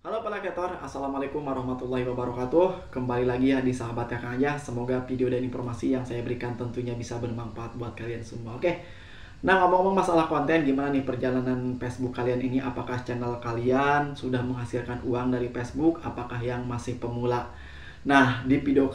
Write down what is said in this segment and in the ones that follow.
Halo Palekator, Assalamualaikum warahmatullahi wabarakatuh. Kembali lagi ya di Sahabatnya Kang Ajah. Semoga video dan informasi yang saya berikan tentunya bisa bermanfaat buat kalian semua. Oke, nah ngomong-ngomong masalah konten, gimana nih perjalanan Facebook kalian ini? Apakah channel kalian sudah menghasilkan uang dari Facebook? Apakah yang masih pemula? Nah, di video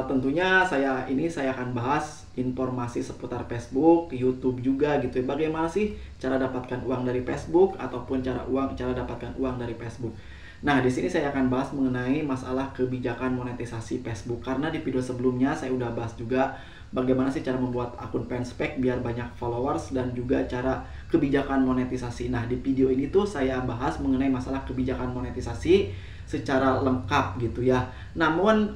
tentunya saya akan bahas informasi seputar Facebook, YouTube juga gitu ya. Bagaimana sih cara dapatkan uang dari Facebook ataupun cara dapatkan uang dari Facebook. Nah, di sini saya akan bahas mengenai masalah kebijakan monetisasi Facebook karena di video sebelumnya saya udah bahas juga bagaimana sih cara membuat akun fanspage biar banyak followers dan juga cara kebijakan monetisasi. Nah, di video ini tuh saya bahas mengenai masalah kebijakan monetisasi secara lengkap gitu ya. Namun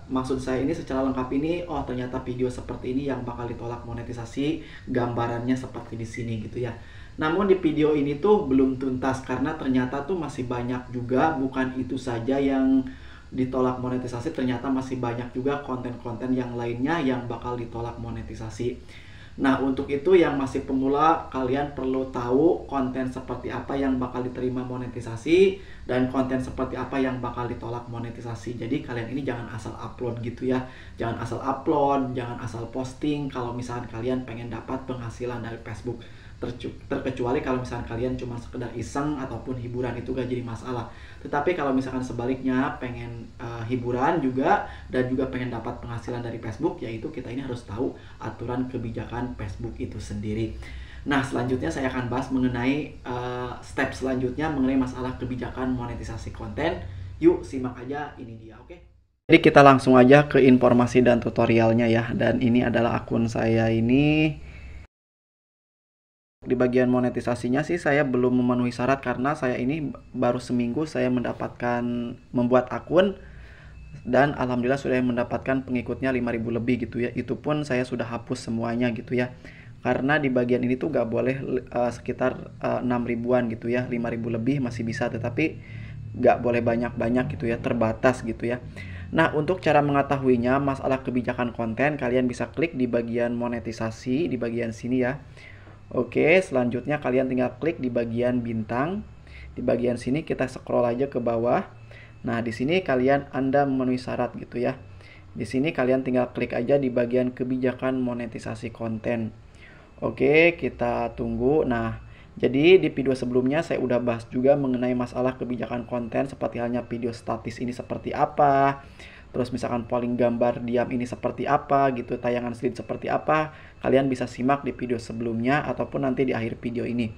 maksud saya ini secara lengkap ini, oh ternyata video seperti ini yang bakal ditolak monetisasi, gambarannya seperti di sini gitu ya. Namun di video ini tuh belum tuntas karena ternyata tuh masih banyak juga, bukan itu saja yang ditolak monetisasi, ternyata masih banyak juga konten-konten yang lainnya yang bakal ditolak monetisasi. Nah, untuk itu yang masih pemula, kalian perlu tahu konten seperti apa yang bakal diterima monetisasi dan konten seperti apa yang bakal ditolak monetisasi. Jadi kalian ini jangan asal upload gitu ya. Jangan asal upload, jangan asal posting kalau misalkan kalian pengen dapat penghasilan dari Facebook. Terkecuali kalau misalkan kalian cuma sekedar iseng ataupun hiburan, itu gak jadi masalah. Tetapi kalau misalkan sebaliknya pengen hiburan juga dan juga pengen dapat penghasilan dari Facebook, yaitu kita ini harus tahu aturan kebijakan Facebook itu sendiri. Nah, selanjutnya saya akan bahas mengenai step selanjutnya mengenai masalah kebijakan monetisasi konten. Yuk simak aja, ini dia, oke? Jadi kita langsung aja ke informasi dan tutorialnya ya. Dan ini adalah akun saya ini. Di bagian monetisasinya sih saya belum memenuhi syarat karena saya ini baru seminggu saya mendapatkan membuat akun dan alhamdulillah sudah mendapatkan pengikutnya 5.000 lebih gitu ya. Itu pun saya sudah hapus semuanya gitu ya. Karena di bagian ini tuh gak boleh sekitar 6 ribuan gitu ya. 5.000 lebih masih bisa, tetapi gak boleh banyak-banyak gitu ya, terbatas gitu ya. Nah, untuk cara mengetahuinya masalah kebijakan konten, kalian bisa klik di bagian monetisasi di bagian sini ya. Oke, selanjutnya kalian tinggal klik di bagian bintang. Di bagian sini kita scroll aja ke bawah. Nah, di sini Anda memenuhi syarat gitu ya. Di sini kalian tinggal klik aja di bagian kebijakan monetisasi konten. Oke, kita tunggu. Nah, jadi di video sebelumnya saya udah bahas juga mengenai masalah kebijakan konten seperti halnya video statis ini seperti apa. Terus misalkan polling gambar diam ini seperti apa gitu, tayangan slide seperti apa. Kalian bisa simak di video sebelumnya ataupun nanti di akhir video ini.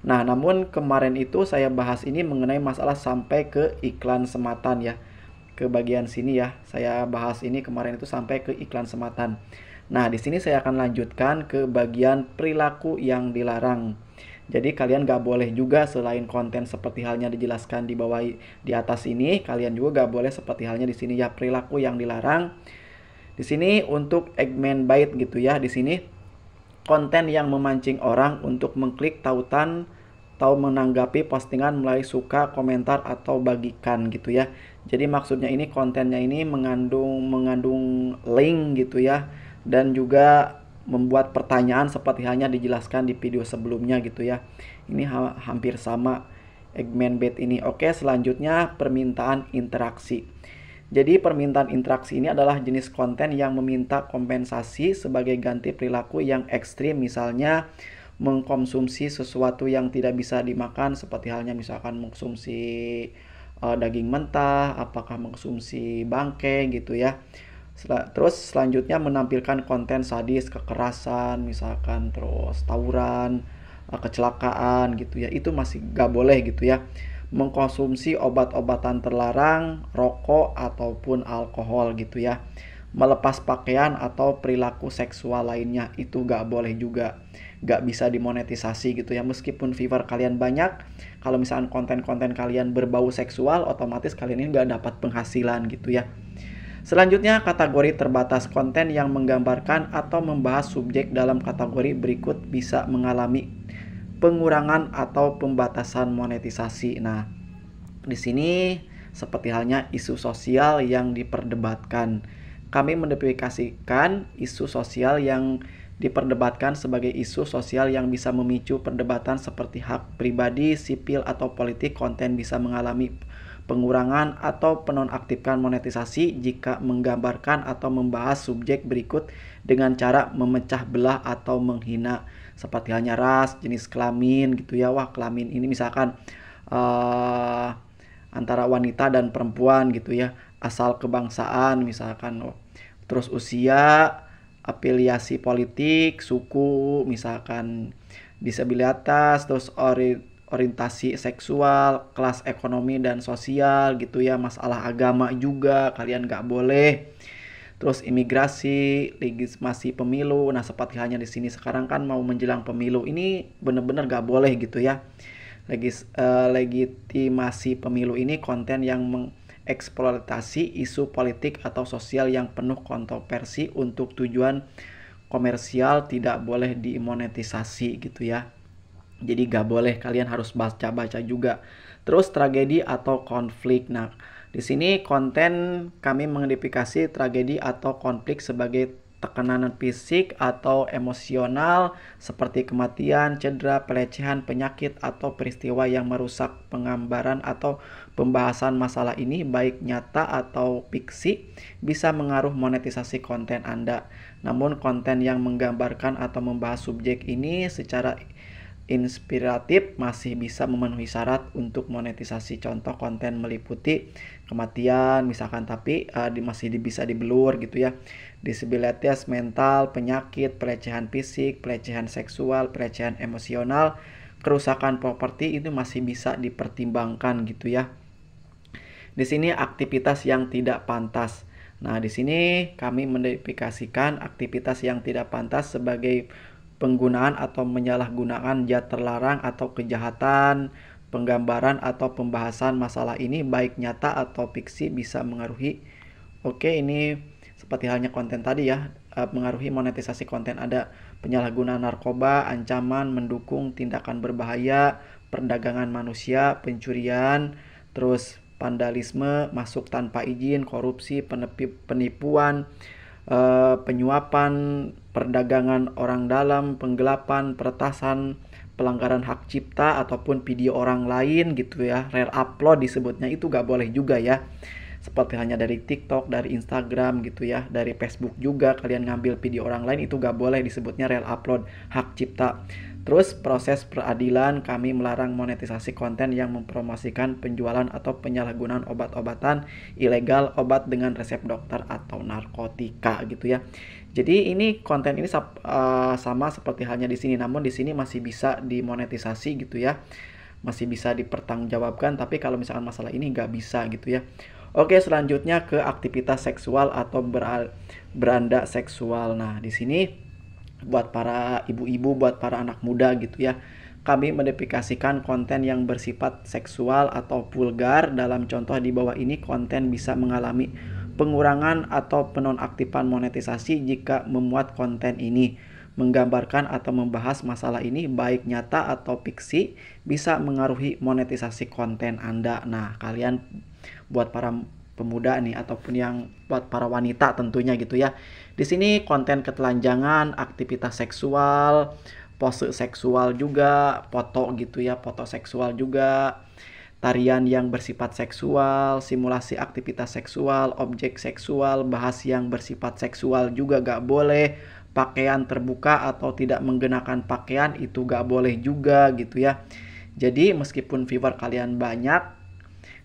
Nah, namun kemarin itu saya bahas ini mengenai masalah sampai ke iklan sematan ya. Ke bagian sini ya. Saya bahas ini kemarin itu sampai ke iklan sematan. Nah, di sini saya akan lanjutkan ke bagian perilaku yang dilarang. Jadi kalian gak boleh juga selain konten seperti halnya dijelaskan di bawah di atas ini, kalian juga gak boleh seperti halnya di sini ya, perilaku yang dilarang. Di sini untuk Egman-bait gitu ya. Di sini konten yang memancing orang untuk mengklik tautan atau menanggapi postingan melalui suka, komentar atau bagikan gitu ya. Jadi maksudnya ini kontennya ini mengandung link gitu ya, dan juga membuat pertanyaan seperti halnya dijelaskan di video sebelumnya gitu ya. Ini hampir sama Egman-bait ini. Oke, selanjutnya permintaan interaksi. Jadi permintaan interaksi ini adalah jenis konten yang meminta kompensasi sebagai ganti perilaku yang ekstrim, misalnya mengkonsumsi sesuatu yang tidak bisa dimakan seperti halnya misalkan mengkonsumsi daging mentah, apakah mengkonsumsi bangke gitu ya. Terus selanjutnya menampilkan konten sadis, kekerasan, misalkan terus tawuran, kecelakaan gitu ya. Itu masih gak boleh gitu ya. Mengkonsumsi obat-obatan terlarang, rokok ataupun alkohol gitu ya. Melepas pakaian atau perilaku seksual lainnya itu gak boleh juga. Gak bisa dimonetisasi gitu ya. Meskipun viewer kalian banyak, kalau misalkan konten-konten kalian berbau seksual, otomatis kalian ini gak dapat penghasilan gitu ya. Selanjutnya, kategori terbatas. Konten yang menggambarkan atau membahas subjek dalam kategori berikut bisa mengalami pengurangan atau pembatasan monetisasi. Nah, di sini seperti halnya isu sosial yang diperdebatkan. Kami mendeplikasikan isu sosial yang diperdebatkan sebagai isu sosial yang bisa memicu perdebatan seperti hak pribadi, sipil, atau politik. Konten bisa mengalami pengurangan atau penonaktifkan monetisasi jika menggambarkan atau membahas subjek berikut dengan cara memecah belah atau menghina, seperti halnya ras, jenis kelamin gitu ya. Wah, kelamin ini misalkan antara wanita dan perempuan gitu ya, asal kebangsaan misalkan, terus usia, afiliasi politik, suku misalkan, disabilitas, terus orientasi seksual, kelas ekonomi dan sosial gitu ya, masalah agama juga kalian nggak boleh. Terus imigrasi, legitimasi pemilu. Nah, seperti halnya di sini sekarang kan mau menjelang pemilu, ini bener-bener nggak boleh gitu ya. Legitimasi pemilu ini konten yang eksploitasi isu politik atau sosial yang penuh kontroversi untuk tujuan komersial tidak boleh dimonetisasi gitu ya. Jadi gak boleh, kalian harus baca-baca juga. Terus tragedi atau konflik. Nah, di sini konten kami mengidentifikasi tragedi atau konflik sebagai tekanan fisik atau emosional seperti kematian, cedera, pelecehan, penyakit, atau peristiwa yang merusak. Penggambaran atau pembahasan masalah ini baik nyata atau fiksi bisa mengaruh monetisasi konten Anda. Namun konten yang menggambarkan atau membahas subjek ini secara inspiratif masih bisa memenuhi syarat untuk monetisasi. Contoh konten meliputi kematian misalkan, tapi masih bisa diblur gitu ya. Disabilitas mental, penyakit, pelecehan fisik, pelecehan seksual, pelecehan emosional, kerusakan properti itu masih bisa dipertimbangkan gitu ya. Di sini aktivitas yang tidak pantas. Nah, di sini kami mendefiniasikan aktivitas yang tidak pantas sebagai penggunaan atau menyalahgunakan zat terlarang atau kejahatan. Penggambaran atau pembahasan masalah ini baik nyata atau fiksi bisa mengaruhi. Oke, ini seperti halnya konten tadi ya, mengaruhi monetisasi konten. Ada penyalahgunaan narkoba, ancaman, mendukung tindakan berbahaya, perdagangan manusia, pencurian, terus vandalisme, masuk tanpa izin, korupsi, penipuan, penyuapan, perdagangan orang dalam, penggelapan, peretasan, pelanggaran hak cipta ataupun video orang lain gitu ya, rare upload disebutnya, itu gak boleh juga ya. Seperti hanya dari TikTok, dari Instagram gitu ya, dari Facebook juga kalian ngambil video orang lain, itu gak boleh, disebutnya rare upload, hak cipta. Terus proses peradilan, kami melarang monetisasi konten yang mempromosikan penjualan atau penyalahgunaan obat-obatan ilegal, obat dengan resep dokter atau narkotika gitu ya. Jadi ini konten ini sama seperti halnya di sini, namun di sini masih bisa dimonetisasi gitu ya. Masih bisa dipertanggungjawabkan, tapi kalau misalkan masalah ini nggak bisa gitu ya. Oke, selanjutnya ke aktivitas seksual atau beranda seksual. Nah, di sini buat para ibu-ibu, buat para anak muda gitu ya, kami mendeplikasikan konten yang bersifat seksual atau vulgar. Dalam contoh di bawah ini, konten bisa mengalami pengurangan atau penonaktifan monetisasi jika memuat konten ini. Menggambarkan atau membahas masalah ini baik nyata atau fiksi bisa mengaruhi monetisasi konten Anda. Nah, kalian buat para pemuda nih ataupun yang buat para wanita tentunya gitu ya. Di sini konten ketelanjangan, aktivitas seksual, pose seksual juga, foto gitu ya, foto seksual juga, tarian yang bersifat seksual, simulasi aktivitas seksual, objek seksual, bahas yang bersifat seksual juga gak boleh. Pakaian terbuka atau tidak menggunakan pakaian itu gak boleh juga gitu ya. Jadi meskipun viewer kalian banyak,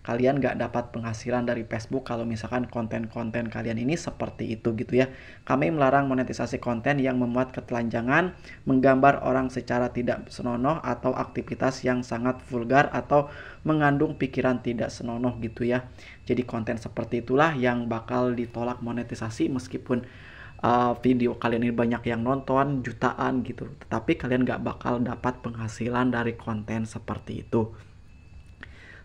kalian gak dapat penghasilan dari Facebook kalau misalkan konten-konten kalian ini seperti itu gitu ya. Kami melarang monetisasi konten yang memuat ketelanjangan, menggambar orang secara tidak senonoh, atau aktivitas yang sangat vulgar atau mengandung pikiran tidak senonoh gitu ya. Jadi konten seperti itulah yang bakal ditolak monetisasi meskipun video kalian ini banyak yang nonton, jutaan gitu, tetapi kalian gak bakal dapat penghasilan dari konten seperti itu.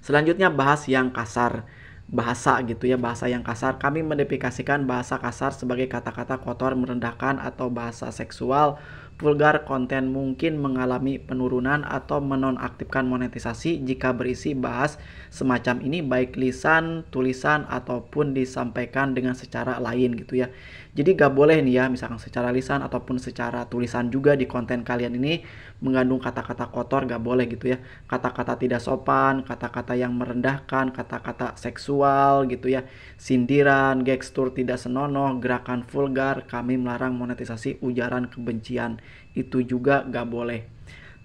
Selanjutnya bahas yang kasar, bahasa gitu ya, bahasa yang kasar. Kami mendeplikasikan bahasa kasar sebagai kata-kata kotor, merendahkan, atau bahasa seksual, vulgar konten mungkin mengalami penurunan atau menonaktifkan monetisasi jika berisi bahas semacam ini baik lisan, tulisan ataupun disampaikan dengan secara lain gitu ya. Jadi gak boleh nih ya, misalkan secara lisan ataupun secara tulisan juga di konten kalian ini mengandung kata-kata kotor, gak boleh gitu ya. Kata-kata tidak sopan, kata-kata yang merendahkan, kata-kata seksual gitu ya, sindiran, gestur tidak senonoh, gerakan vulgar. Kami melarang monetisasi ujaran kebencian, itu juga gak boleh.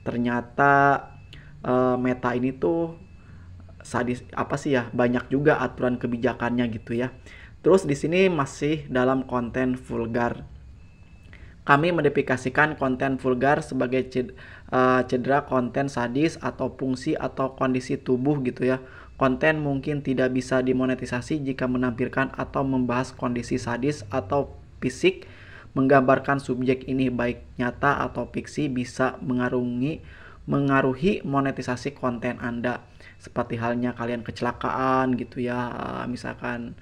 Ternyata Meta ini tuh sadis apa sih ya, banyak juga aturan kebijakannya gitu ya. Terus di sini masih dalam konten vulgar. Kami mendepikasikan konten vulgar sebagai cedera konten sadis atau fungsi atau kondisi tubuh gitu ya. Konten mungkin tidak bisa dimonetisasi jika menampilkan atau membahas kondisi sadis atau fisik. Menggambarkan subjek ini baik nyata atau fiksi bisa mengaruhi monetisasi konten Anda. Seperti halnya kalian kecelakaan gitu ya, misalkan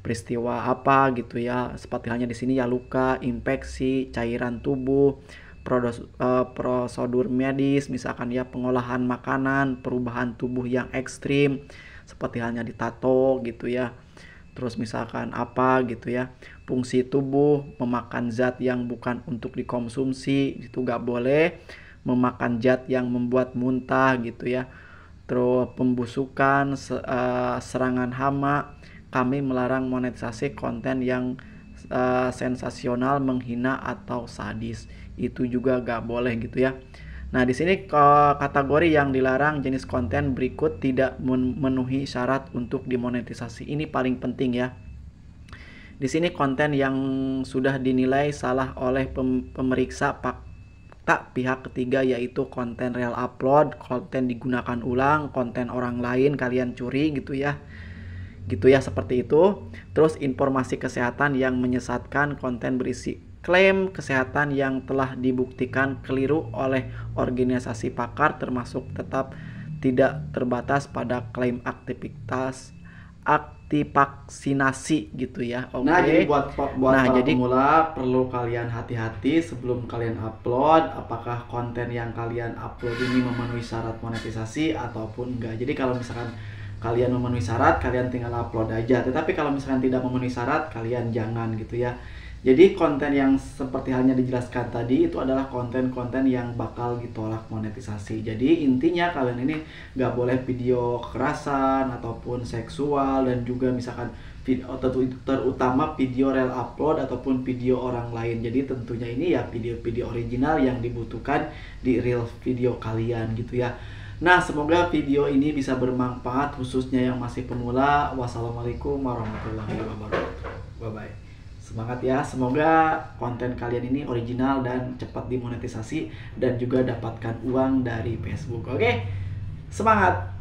peristiwa apa gitu ya, seperti halnya di sini ya luka, infeksi, cairan tubuh, prosedur medis, misalkan ya pengolahan makanan, perubahan tubuh yang ekstrim, seperti halnya di tato gitu ya. Terus misalkan apa gitu ya, fungsi tubuh, memakan zat yang bukan untuk dikonsumsi, itu gak boleh. Memakan zat yang membuat muntah gitu ya. Terus pembusukan, serangan hama. Kami melarang monetisasi konten yang sensasional, menghina atau sadis. Itu juga gak boleh gitu ya. Nah, di sini kategori yang dilarang jenis konten berikut tidak memenuhi syarat untuk dimonetisasi. Ini paling penting ya. Di sini konten yang sudah dinilai salah oleh pemeriksa fakta pihak ketiga, yaitu konten real upload, konten digunakan ulang, konten orang lain kalian curi gitu ya. Gitu ya, seperti itu. Terus informasi kesehatan yang menyesatkan, konten berisi klaim kesehatan yang telah dibuktikan keliru oleh organisasi pakar, termasuk tetap tidak terbatas pada klaim aktivitas vaksinasi gitu ya. Oke. Nah, jadi buat para jadi pemula perlu kalian hati-hati sebelum kalian upload apakah konten yang kalian upload ini memenuhi syarat monetisasi ataupun enggak. Jadi kalau misalkan kalian memenuhi syarat, kalian tinggal upload aja. Tetapi kalau misalkan tidak memenuhi syarat, kalian jangan gitu ya. Jadi konten yang seperti halnya dijelaskan tadi itu adalah konten-konten yang bakal ditolak monetisasi. Jadi intinya kalian ini nggak boleh video kekerasan ataupun seksual, dan juga misalkan video, terutama video real upload ataupun video orang lain. Jadi tentunya ini ya video-video original yang dibutuhkan di real video kalian gitu ya. Nah, semoga video ini bisa bermanfaat khususnya yang masih pemula. Wassalamualaikum warahmatullahi wabarakatuh. Bye bye. Semangat ya, semoga konten kalian ini original dan cepat dimonetisasi dan juga dapatkan uang dari Facebook. Oke, semangat.